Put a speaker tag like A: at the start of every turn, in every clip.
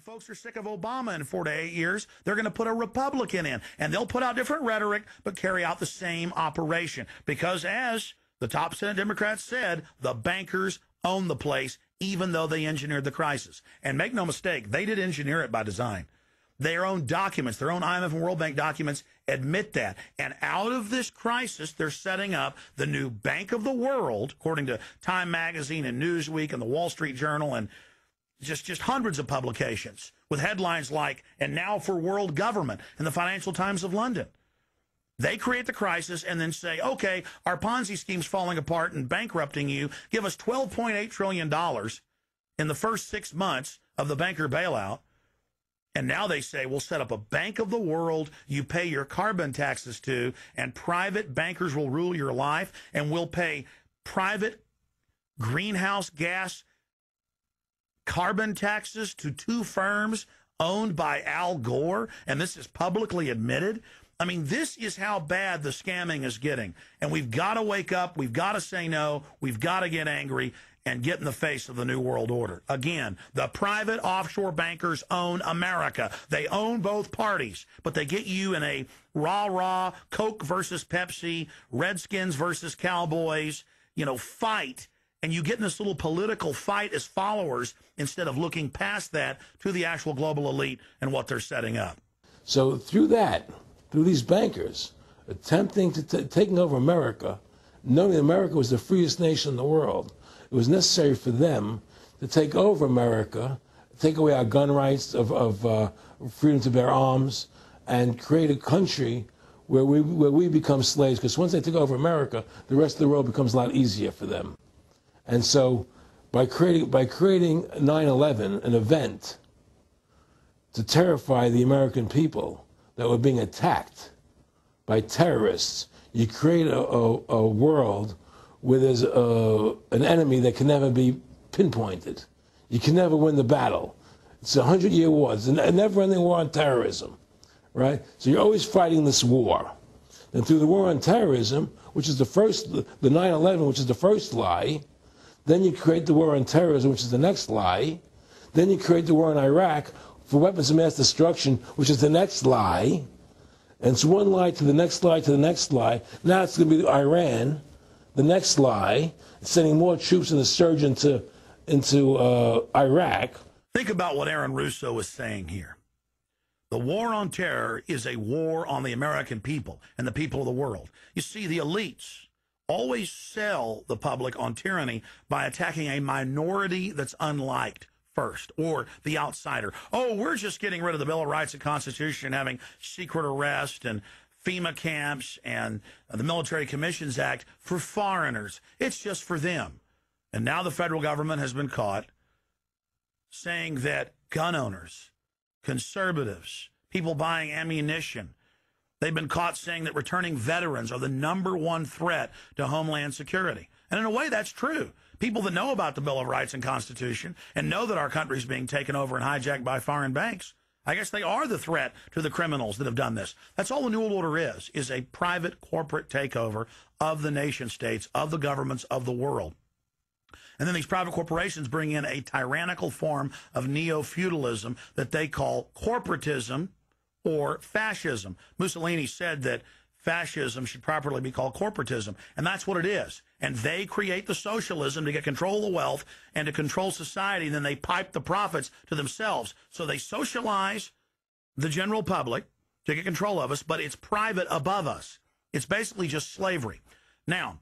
A: folks are sick of Obama in 4 to 8 years, they're going to put a Republican in, and they'll put out different rhetoric, but carry out the same operation. Because as the top Senate Democrats said, the bankers own the place, even though they engineered the crisis. And make no mistake, they did engineer it by design. Their own documents, their own IMF and World Bank documents admit that. And out of this crisis, they're setting up the new Bank of the World, according to Time Magazine and Newsweek and the Wall Street Journal and just hundreds of publications with headlines like, "And now for world government," in the Financial Times of London. They create the crisis and then say, okay, our Ponzi scheme's falling apart and bankrupting you. Give us $12.8 trillion in the first 6 months of the banker bailout. And now they say, we'll set up a Bank of the World you pay your carbon taxes to, and private bankers will rule your life, and we'll pay private greenhouse gas carbon taxes to 2 firms owned by Al Gore, and this is publicly admitted. I mean, this is how bad the scamming is getting. And we've got to wake up. We've got to say no. We've got to get angry and get in the face of the New World Order. Again, the private offshore bankers own America. They own both parties, but they get you in a rah-rah, Coke versus Pepsi, Redskins versus Cowboys, fight. And you get in this little political fight as followers instead of looking past that to the actual global elite and what they're setting up.
B: So through these bankers attempting to taking over America, knowing America was the freest nation in the world, it was necessary for them to take over America, take away our gun rights of freedom to bear arms, and create a country where we become slaves. Because once they take over America, the rest of the world becomes a lot easier for them. And so, by creating 9/11, an event to terrify the American people that were being attacked by terrorists, you create a world where there's an enemy that can never be pinpointed. You can never win the battle. It's a 100-year war. It's a never-ending war on terrorism, right? So you're always fighting this war. And through the war on terrorism, which is the 9/11, which is the first lie, then you create the war on terrorism, which is the next lie. Then you create the war in Iraq for weapons of mass destruction, which is the next lie. And it's one lie to the next lie to the next lie. Now it's going to be Iran, the next lie, sending more troops and a surge into Iraq.
A: Think about what Aaron Russo is saying here. The war on terror is a war on the American people and the people of the world. You see, the elites always sell the public on tyranny by attacking a minority that's unliked first, or the outsider. Oh, we're just getting rid of the Bill of Rights and Constitution and having secret arrest and FEMA camps and the Military Commissions Act for foreigners. It's just for them. And now the federal government has been caught saying that gun owners, conservatives, people buying ammunition, they've been caught saying that returning veterans are the #1 threat to Homeland Security. And in a way, that's true. People that know about the Bill of Rights and Constitution and know that our country is being taken over and hijacked by foreign banks, I guess they are the threat to the criminals that have done this. That's all the New World Order is a private corporate takeover of the nation states, of the governments of the world. And then these private corporations bring in a tyrannical form of neo-feudalism that they call corporatism or fascism. Mussolini said that fascism should properly be called corporatism, and that's what it is. And they create the socialism to get control of the wealth and to control society, and then they pipe the profits to themselves. So they socialize the general public to get control of us, but it's private above us. It's basically just slavery. Now,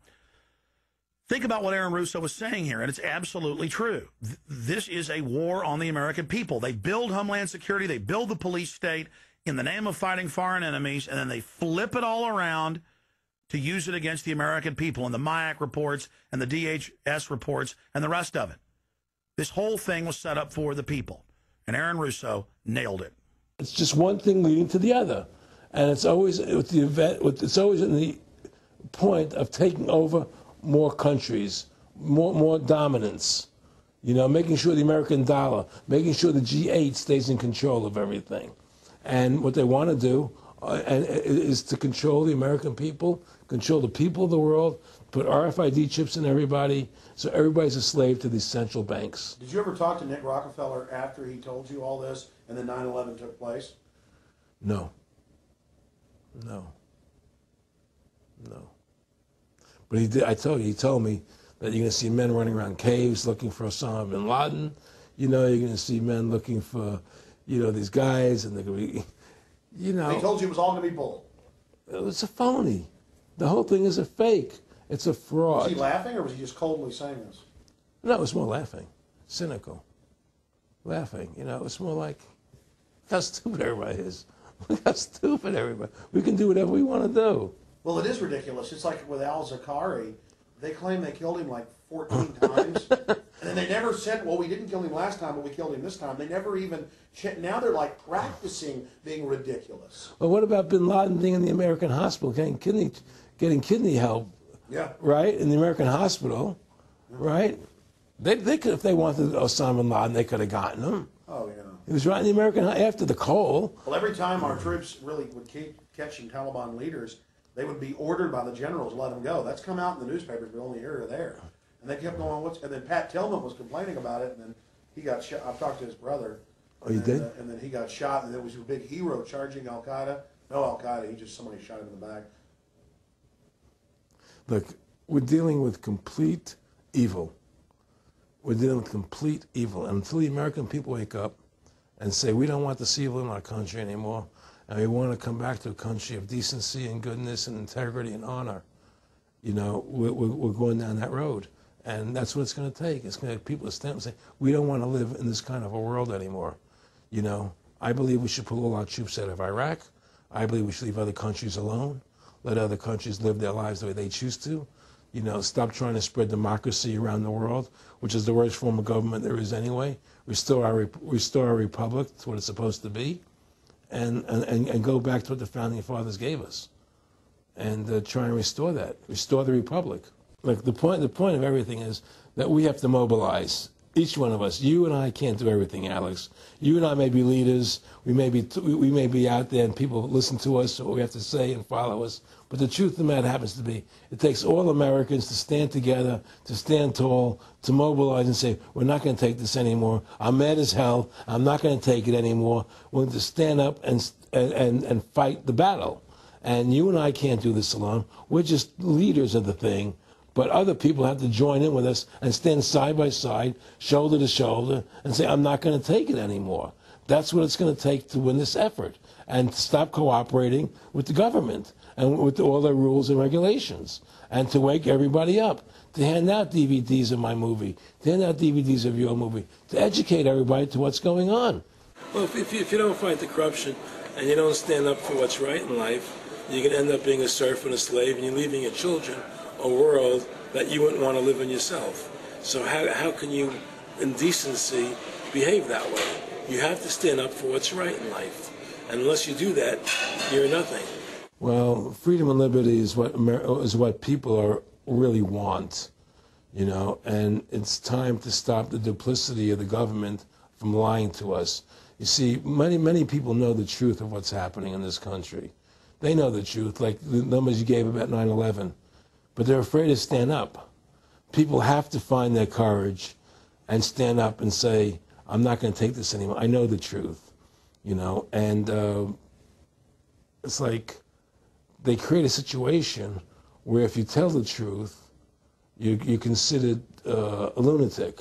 A: think about what Aaron Russo was saying here, and it's absolutely true. This is a war on the American people. They build Homeland Security, they build the police state in the name of fighting foreign enemies, and then they flip it all around to use it against the American people and the MIAC reports and the DHS reports and the rest of it. This whole thing was set up for the people, and Aaron Russo nailed it.
B: It's just one thing leading to the other, and it's always it's always in the point of taking over more countries, more dominance. Making sure the American dollar, making sure the G8 stays in control of everything. And what they want to do and is to control the American people, control the people of the world, put RFID chips in everybody, so everybody's a slave to these central banks.
A: Did you ever talk to Nick Rockefeller after he told you all this and then 9/11 took place?
B: No. No. No. But he did. He told me that you're going to see men running around caves looking for Osama bin Laden. You know, you're going to see men looking for, these guys, and they're going to be,
A: He told you it was all going to be bull.
B: It was a phony. The whole thing is a fake. It's a fraud.
A: Was he laughing, or was he just coldly saying this?
B: No, it was more laughing. Cynical. Laughing. It's more like, look how stupid everybody is. Look how stupid everybody. We can do whatever we want to do.
A: Well, it is ridiculous. It's like with al-Zakari. They claim they killed him like 14 times. And then they never said, well, we didn't kill him last time, but we killed him this time. They never even now they're like practicing being ridiculous.
B: Well, what about bin Laden being in the American hospital, getting kidney help?
A: Yeah.
B: Right? In the American hospital, right? They could, if they wanted Osama bin Laden, they could have gotten him.
A: Oh, yeah.
B: He was right in the American, after the coal.
A: Well, every time our troops really would keep catching Taliban leaders, they would be ordered by the generals to let them go. That's come out in the newspapers, but only here or there. And they kept going, and then Pat Tillman was complaining about it, and then he got shot. I've talked to his brother.
B: Oh, you did?
A: And then he got shot, and there was a big hero charging Al-Qaeda. No Al-Qaeda, somebody shot him in the back.
B: Look, we're dealing with complete evil. We're dealing with complete evil. And until the American people wake up and say, we don't want this evil in our country anymore, and we want to come back to a country of decency and goodness and integrity and honor, we're going down that road. And that's what it's going to take. It's going to have people to stand up and say, we don't want to live in this kind of a world anymore. I believe we should pull all our troops out of Iraq. I believe we should leave other countries alone. Let other countries live their lives the way they choose to. Stop trying to spread democracy around the world, which is the worst form of government there is anyway. Restore our republic to what it's supposed to be, and go back to what the founding fathers gave us, and try and restore that. Restore the republic. Like the point of everything is that we have to mobilize. Each one of us. You and I can't do everything, Alex. You and I may be leaders. We may be out there and people listen to us, what we have to say and follow us. But the truth of the matter happens to be, it takes all Americans to stand together, to stand tall, to mobilize and say, we're not going to take this anymore. I'm mad as hell. I'm not going to take it anymore. We're going to stand up and fight the battle. And you and I can't do this alone. We're just leaders of the thing. But other people have to join in with us and stand side by side, shoulder to shoulder, and say, I'm not going to take it anymore. That's what it's going to take to win this effort, and to stop cooperating with the government and with all their rules and regulations, and to wake everybody up, to hand out DVDs of my movie, to hand out DVDs of your movie, to educate everybody to what's going on. Well, if you don't fight the corruption and you don't stand up for what's right in life, you're going to end up being a serf and a slave, and you're leaving your children a world that you wouldn't want to live in yourself. So how can you, in decency, behave that way? You have to stand up for what's right in life. And unless you do that, you're nothing. Well, freedom and liberty is what people really want, and it's time to stop the duplicity of the government from lying to us. You see, many people know the truth of what's happening in this country. They know the truth, like the numbers you gave about 9/11. But they're afraid to stand up. People have to find their courage and stand up and say, I'm not going to take this anymore. I know the truth, and it's like they create a situation where if you tell the truth, you're considered a lunatic.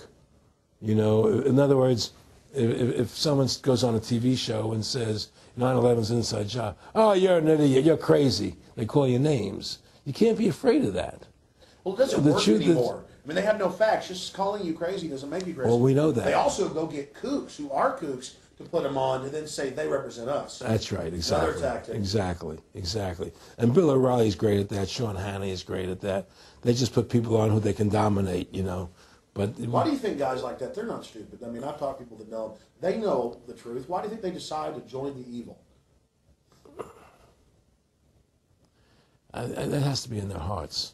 B: In other words, if someone goes on a TV show and says 9/11's an inside job, oh, you're an idiot, you're crazy. They call you names. You can't be afraid of that.
A: Well, it doesn't work anymore. I mean, they have no facts. Just calling you crazy doesn't make you crazy.
B: Well, we know that.
A: They also go get kooks who are kooks to put them on and then say they represent us.
B: That's right, exactly.
A: Another tactic.
B: Exactly. And Bill O'Reilly's great at that. Sean Hannity is great at that. They just put people on who they can dominate, But
A: why do you think guys like that, they're not stupid? I mean, I've talked to people that know. They know the truth. Why do you think they decide to join the evil?
B: That has to be in their hearts.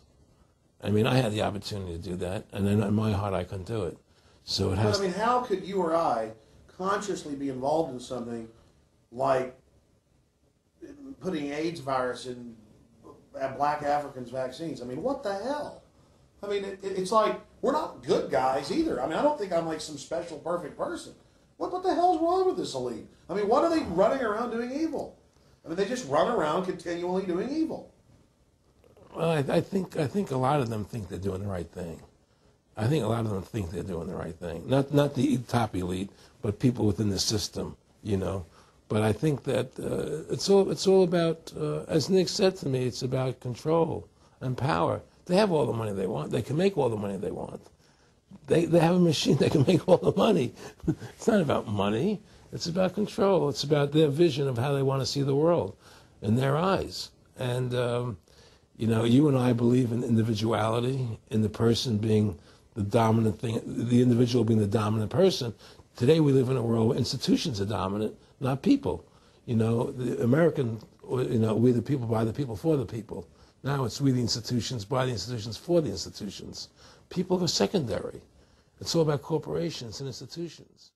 B: I mean, I had the opportunity to do that, and then in my heart I couldn't do it. So it has.
A: But, I mean, how could you or I consciously be involved in something like
C: putting AIDS virus in black Africans' vaccines. I mean, what the hell? I mean, it's like, we're not good guys either. I mean, I don't think I'm like some special perfect person. What the hell's wrong with this elite? I mean, what are they running around doing evil? I mean, they just run around continually doing evil.
B: Well, I think a lot of them think they're doing the right thing. I think a lot of them think they're doing the right thing. Not the top elite, but people within the system, you know. But I think that it's all about, as Nick said to me, it's about control and power. They have all the money they want. They can make all the money they want. They have a machine that can make all the money. It's not about money. It's about control. It's about their vision of how they want to see the world in their eyes. And, you know, you and I believe in individuality, in the person being the dominant thing, the individual being the dominant person. Today we live in a world where institutions are dominant, not people. You know, the American, you know, we the people, by the people, for the people. Now it's we the institutions, by the institutions, for the institutions. People are secondary. It's all about corporations and institutions.